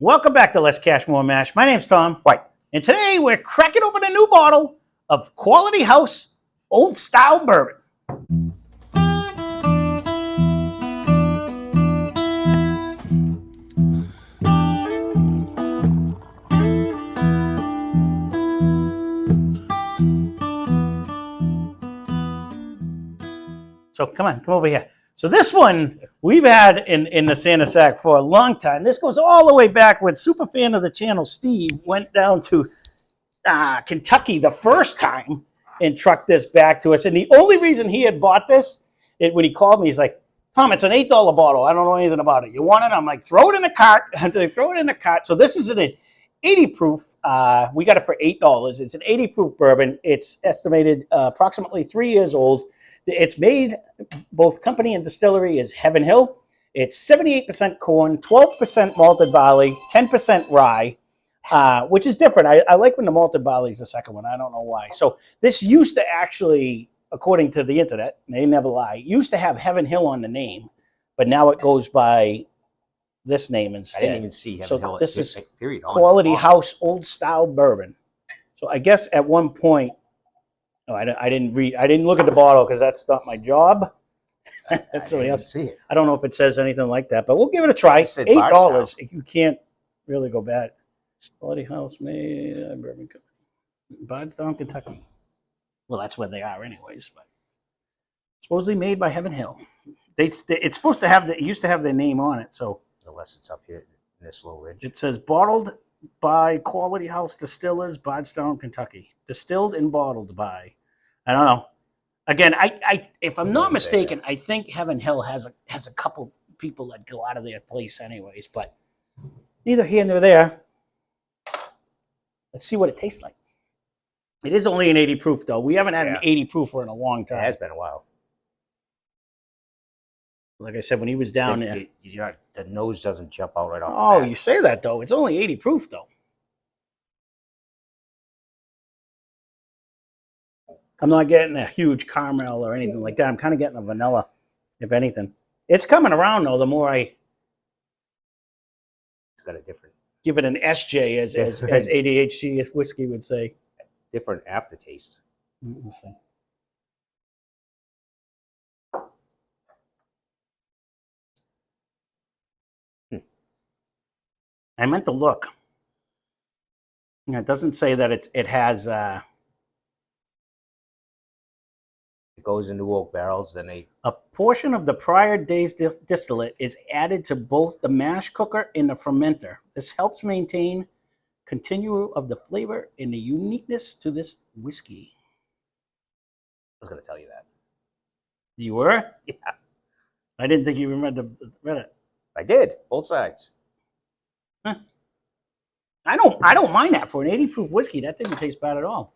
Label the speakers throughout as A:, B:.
A: Welcome back to Less Cash, More Mash. My name's Tom.
B: Right.
A: And today we're cracking open a new bottle of Quality House Old Style Bourbon. So come over here. So this one we've had in the Santa Sack for a long time. This goes all the way back when super fan of the channel Steve went down to Kentucky the first time and trucked this back to us. And the only reason he had bought this, when he called me, he's like, Tom, it's an $8 bottle. I don't know anything about it. You want it? I'm like, throw it in the cart. Throw it in the cart. So this is an 80 proof. We got it for $8. It's an 80 proof bourbon. It's estimated approximately 3 years old. It's made, both company and distillery is Heaven Hill. It's 78% corn, 12% malted barley, 10% rye, which is different. I like when the malted barley is the second one. I don't know why. So this used to actually, according to the internet, they never lie, used to have Heaven Hill on the name, but now it goes by this name instead.
B: I didn't even see Heaven Hill.
A: This is
B: period.
A: Quality House Old Style Bourbon. So I guess at one point, I didn't look at the bottle because that's not my job. That's somebody else.
B: See it.
A: I don't know if it says anything like that, but we'll give it a try. $8. You can't really go bad. Quality House made Bourbon Company, Bardstown, Kentucky. Well, that's where they are, anyways. But supposedly made by Heaven Hill. It's supposed to have it used to have their name on it, so
B: unless it's up here in this little ridge.
A: It says bottled by Quality House Distillers, Bardstown, Kentucky. Distilled and bottled by. I don't know. Again, I if I'm not mistaken, I think Heaven Hill has a couple people that go out of their place anyways, but neither here nor there. Let's see what it tastes like. It is only an 80 proof though. We haven't had an 80 proofer in a long time.
B: It has been a while.
A: Like I said, when he was down there.
B: The nose doesn't jump out right off.
A: Oh, you say that though. It's only 80 proof though. I'm not getting a huge caramel or anything like that. I'm kind of getting a vanilla, if anything. It's coming around though. The more
B: it's got a different.
A: Give it an SJ, as ADHD whiskey would say.
B: Different aftertaste.
A: Okay. I meant to look. It doesn't say that it has.
B: It goes into oak barrels, then
A: a portion of the prior day's distillate is added to both the mash cooker and the fermenter. This helps maintain continuum of the flavor and the uniqueness to this whiskey.
B: I was going to tell you that.
A: You were?
B: Yeah.
A: I didn't think you read it.
B: I did. Both sides.
A: Huh. I don't mind that for an 80 proof whiskey. That didn't taste bad at all.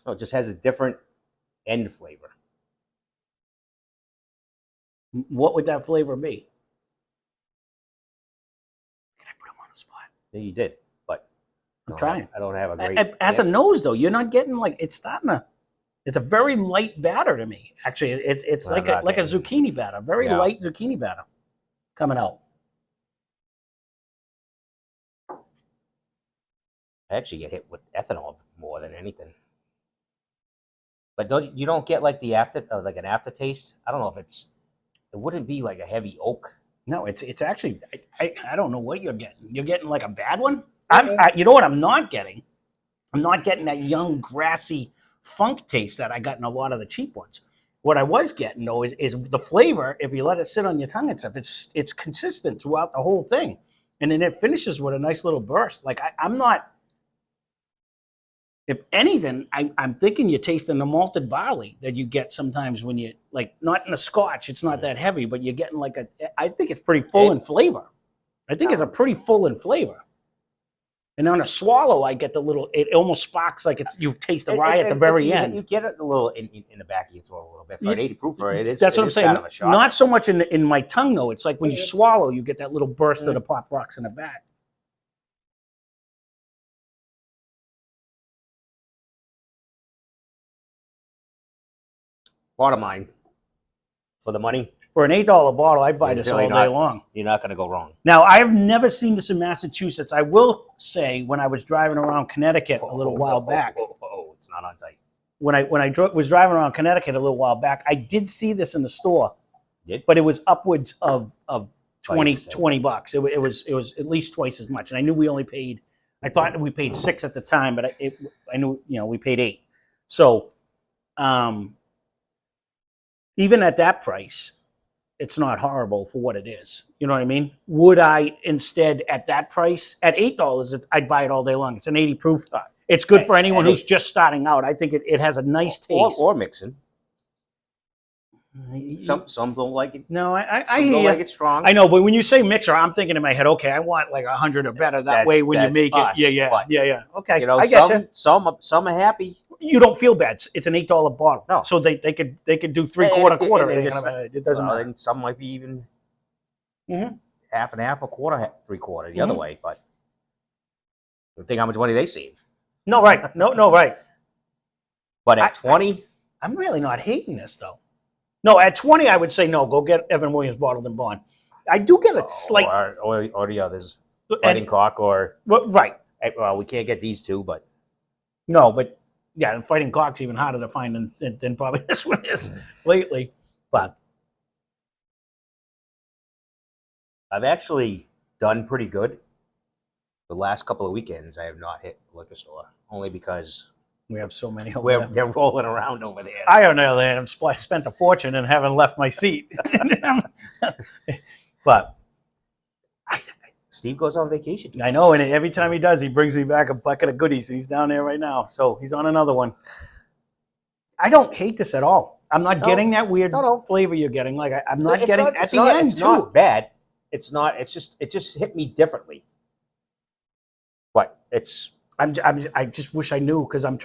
B: Oh, it just has a different end flavor.
A: What would that flavor be? Can I put him on the spot?
B: Yeah, you did, but
A: I'm trying.
B: I don't have a great.
A: As a nose though, you're not getting like it's starting to. It's a very light batter to me. Actually, it's like a zucchini batter, very light zucchini batter coming out.
B: I actually get hit with ethanol more than anything. But you don't get like an aftertaste. I don't know if it wouldn't be like a heavy oak.
A: No, it's actually I don't know what you're getting. You're getting like a bad one. You know what I'm not getting? I'm not getting that young grassy funk taste that I got in a lot of the cheap ones. What I was getting though is the flavor. If you let it sit on your tongue and stuff, it's consistent throughout the whole thing, and then it finishes with a nice little burst. Like I'm not. If anything, I'm thinking you're tasting the malted barley that you get sometimes when you, like, not in a scotch, it's not that heavy, but you're getting like I think it's pretty full in flavor. I think it's a pretty full in flavor. And on a swallow, I get it almost sparks like you taste the rye at the very end.
B: You get it a little in the back of your throat a little bit. For an 80 proofer, it is.
A: That's what I'm saying.
B: Kind of a shock.
A: Not so much in my tongue, though. It's like when you swallow, you get that little burst of the pop rocks in the back.
B: Bottom line, for the money,
A: For an $8 bottle, I buy this all
B: Really
A: day
B: not.
A: long.
B: You're not going to go wrong.
A: Now, I have never seen this in Massachusetts. I will say, when I was driving around Connecticut a little while back,
B: It's not on site.
A: when I was driving around Connecticut a little while back, I did see this in the store,
B: Did?
A: but it was upwards of 20
B: 20%.
A: bucks. It was at least twice as much, and I knew we only paid. I thought we paid $6 at the time, but I knew we paid $8. So, even at that price, it's not horrible for what it is. You know what I mean? Would I instead at that price at $8? I'd buy it all day long. It's an 80 proof. It's good for anyone who's just starting out. I think it has a nice taste.
B: Or mixing. Some don't like it.
A: No, I
B: Some
A: hear
B: don't
A: you.
B: like it strong.
A: I know, but when you say mixer, I'm thinking in my head, okay, I want like 100 or better. That way, when you make
B: us,
A: it, yeah. Okay,
B: You know,
A: I get you.
B: some are happy.
A: You don't feel bad. It's an $8 bottle.
B: No.
A: So they could do three-quarter. It doesn't matter.
B: And some might be even
A: Mhm.
B: half and half, a quarter, three-quarter, the other way. But think how much money they save.
A: No, right. No, right.
B: But at 20,
A: I'm really not hating this though. No, at 20, I would say no. Go get Evan Williams bottled and bond. I do get a slight,
B: or the others, Fighting Cock, or
A: right.
B: well, we can't get these two, but
A: No, but yeah, the Fighting Cock's even harder to find than probably this one is lately. But
B: I've actually done pretty good. The last couple of weekends, I have not hit the liquor store, only because
A: we have so many over there.
B: they're rolling around over there.
A: I don't know, man. I've spent a fortune and haven't left my seat. But
B: Steve goes on vacation.
A: I know, and every time he does, he brings me back a bucket of goodies. He's down there right now, so he's on another one. I don't hate this at all. I'm not getting that weird flavor you're getting. Like I'm not getting at the end
B: it's
A: too.
B: Not bad. It's not. It's just. It just hit me differently. But it's.
A: I just wish I knew because I'm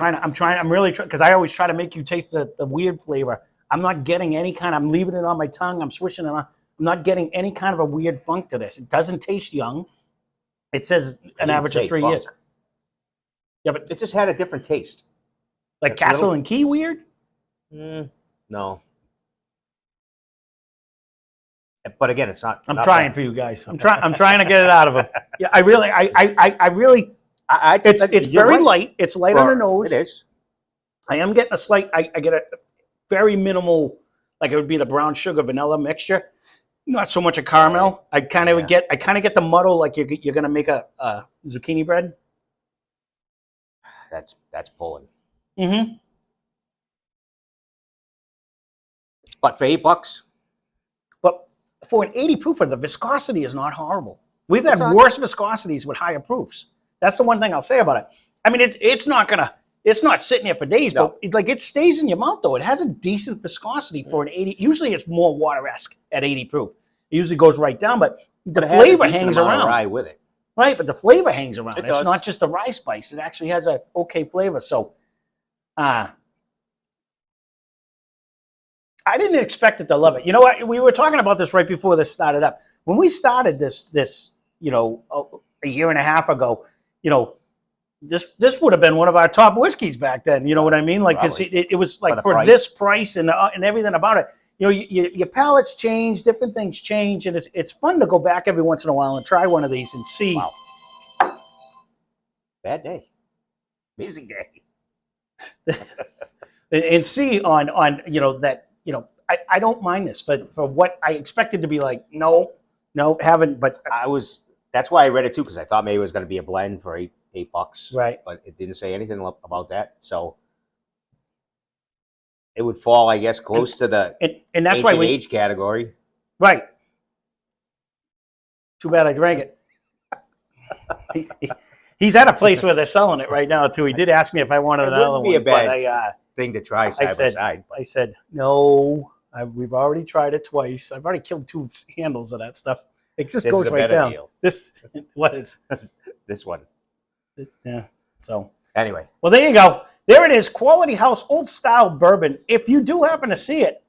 A: really trying because I always try to make you taste the weird flavor. I'm not getting any kind. I'm leaving it on my tongue. I'm swishing it on. I'm not getting any kind of a weird funk to this. It doesn't taste young. It says an average of 3 years. Yeah, but
B: it just had a different taste.
A: Like Castle and Key weird?
B: No. But again, it's not.
A: I'm trying for you guys. I'm trying to get it out of them. Yeah, I really. It's very light. It's light on the nose.
B: It is.
A: I am getting a slight. I get a very minimal, like it would be the brown sugar vanilla mixture. Not so much a caramel. I kind of get the muddle like you're gonna make a zucchini bread.
B: That's pulling.
A: Mm-hmm.
B: But for $8,
A: but for an 80 proofer, the viscosity is not horrible. We've had worse viscosities with higher proofs. That's the one thing I'll say about it. I mean, it's not sitting here for days, but it stays in your mouth though. It has a decent viscosity for an 80. Usually it's more water-esque at 80 proof. It usually goes right down, but the flavor hangs around.
B: Rye with it.
A: Right, but the flavor hangs around.
B: It
A: it's
B: does.
A: not just the rye spice. It actually has a okay flavor. So, I didn't expect it to love it. You know what? We were talking about this right before this started up. When we started this, a year and a half ago, this would have been one of our top whiskeys back then. You know what I mean? Like, because it was like for this price and everything about it. Your palates change, different things change, and it's fun to go back every once in a while and try one of these and see.
B: Wow. Bad day. Amazing day.
A: And see on that I don't mind this for what I expected to be like. No, haven't. But
B: that's why I read it too, because I thought maybe it was going to be a blend for $8.
A: Right.
B: But it didn't say anything about that. So it would fall, I guess, close to the
A: and that's why
B: age category.
A: Right. Too bad I drank it. He's at a place where they're selling it right now too. He did ask me if I wanted another one.
B: It wouldn't be a bad thing to try side by side.
A: I said no. We've already tried it twice. I've already killed 2 handles of that stuff. It just goes right down. Deal. What is
B: this one?
A: Yeah. So
B: anyway,
A: well, there you go. There it is, Quality House Old Style Bourbon. If you do happen to see it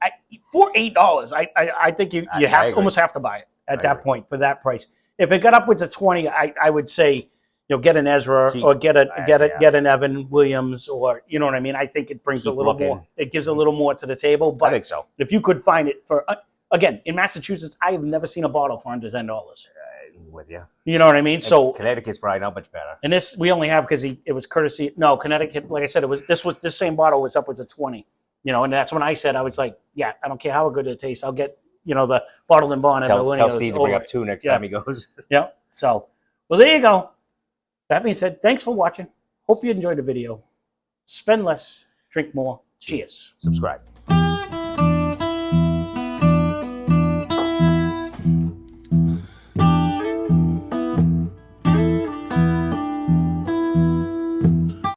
A: for $8, I think you almost have to buy it at that point for that price. If it got upwards of 20, I would say get an Ezra or get an Evan Williams, or you know what I mean. I think it brings a little more. It gives a little more to the table. But
B: I think so.
A: If you could find it for again, in Massachusetts, I have never seen a bottle for under $10.
B: With you.
A: You know what I mean?
B: And
A: So
B: Connecticut's probably not much better.
A: and this we only have because it was courtesy. No, Connecticut, like I said, this same bottle was upwards of 20. You know, and that's when I said I was like, yeah, I don't care how good it tastes. I'll get, you know, the bottled and bond.
B: Tell Steve to bring up 2 next time he goes.
A: Yeah. So, well, there you go. That being said, thanks for watching. Hope you enjoyed the video. Spend less, drink more. Cheers.
B: Subscribe.